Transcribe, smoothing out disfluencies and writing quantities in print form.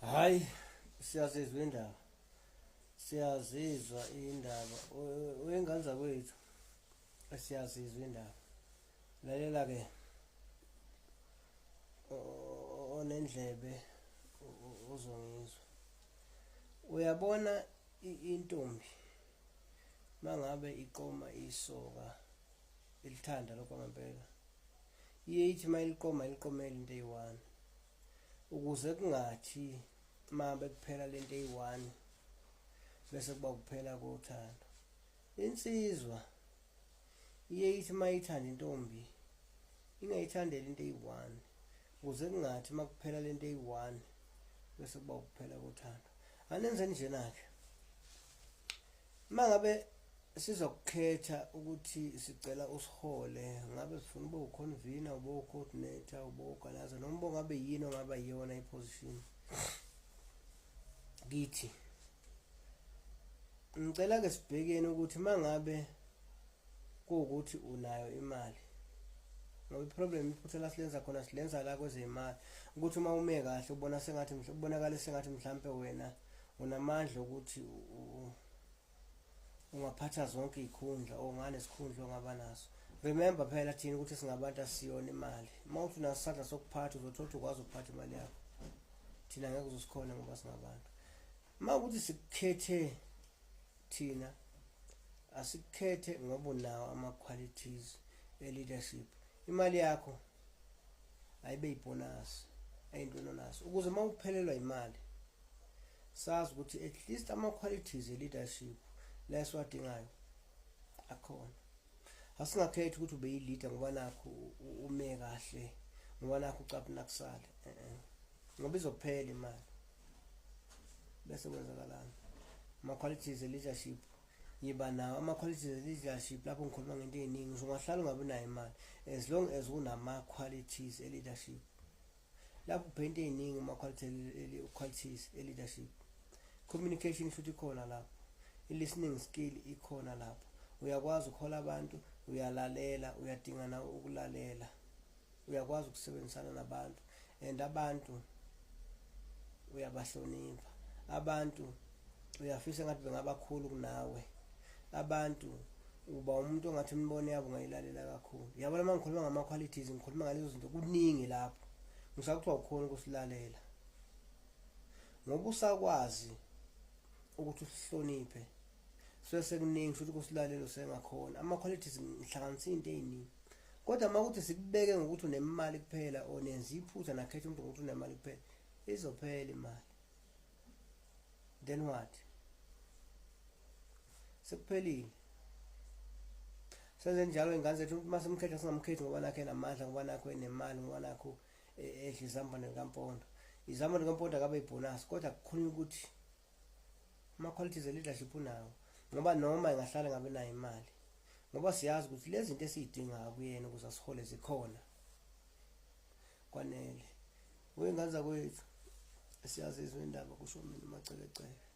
Hayi, siyazizwa indaba. Siyazizwa indaba. Uyengane zakwethu. Siyazizwa indaba. Lalela ke. Onendlebe uzongizwa. Uyabona intombi mangabe iqoma isoka ilithanda lokho ngempela. Iye ithi mayiliqoma iliqomela into eyi-1 ukuze kungathi mabe kuphela lento eyi-1 bese kuba kuphela kothando. Insizwa iye ithi mayithanda intombi ingayithandeli into eyi-1 ukuze kungathi makuphela lento eyi-1 bese kuba ukuphela kothando. Anenzeni njena ke. Mangabe sizokukhetha ukuthi sicela usihole, ngabe sifuna ube uconvener, ube ucoordinator, ube organizer noma ngabe yini ongaba yiyona iposition. Kithi ngicela ke sibhekeni ukuthi mangabe kuwukuthi unayo imali. Ngoba iproblem iphutha la silenza khona silenza la kwezemali ukuthi uma ume kahle ubona sengathi ubonakala sengathi mhlambe wena unamandla ukuthi ungaphatha zonke izikhundla ongane isikhundla ongaba naso. Remember phela thina ukuthi singabantu asiyona imali. Mawuthi unasandla sokuphatha uzothola ukwazi ukuphatha imali yakho. Thina ngeke uzosikhona ngoba singabantu. Mawukuthi sikhethe thina asikhethe ngoba unawo ama qualities e-leadership. Imali yakho ayibe yibonus eyintweni onazo ukuze mawuphelelwa imali sazi ukuthi at least ama qualities e-leadership lesiwadingayo akhona. Asingakhethi ukuthi ube yi-leader ngoba nakho ume kahle ngoba nakho ucapha nakusale ngoba izophela imali bese kwenzakalani. Ama qualities e-leadership yiba nawo ama qualities e-leadership. Lapho ngikhuluma ngento eziningi ngisho ungahlala ungabi nayo imali as long as unama qualities e-leadership. Lapho ubhenta eziningi ama qualities e-leadership. Communication futhi ikhona lapho. I-listening skill ikhona lapho. Uyakwazi ukuhola abantu, uyalalela, uyadinga nawe ukulalela. Uyakwazi ukusebenzisana nabantu and abantu uyabahlonipha. Abantu uyafisa ngathi bengabakhulu kunawe. Abantu uba umuntu ongathi imbone yabo ngayilalela kakhulu. Yabona mangikhuluma ngama qualities ngikhuluma ngalezo zinto kuningi lapho. Ngisakuthiwa ukhona ukusilalela. Ngoba usakwazi ukuthi usihloniphe sekuningi futhi kusilalelo sengakhona. Ama qualities ngihlanganisa into eziningi. Kodwa makuthi sikubeke ngokuthi unemali kuphela onenza iphutha nakhetha umuntu ngokuthi unemali kuphela izophela imali. Then what? Sekuphelile. Senze njalo ingane zethu ukuthi masemkhetha singamkhethi ngoba nakhe enamandla ngoba nakho enemali ngoba nakho edla izambane likampondo. Izambane likampondo akabe ibonus kodwa kukhulunywa ukuthi ama qualities e-leadership unawo ngoba noma engahlala ngabe nayo imali ngoba siyazi ukuthi lezi zinto esizidinga kuyena ukuze asihole zikhona kwanele. Uyengane zakwethu siyazizwa indaba kusho mina macekeceke.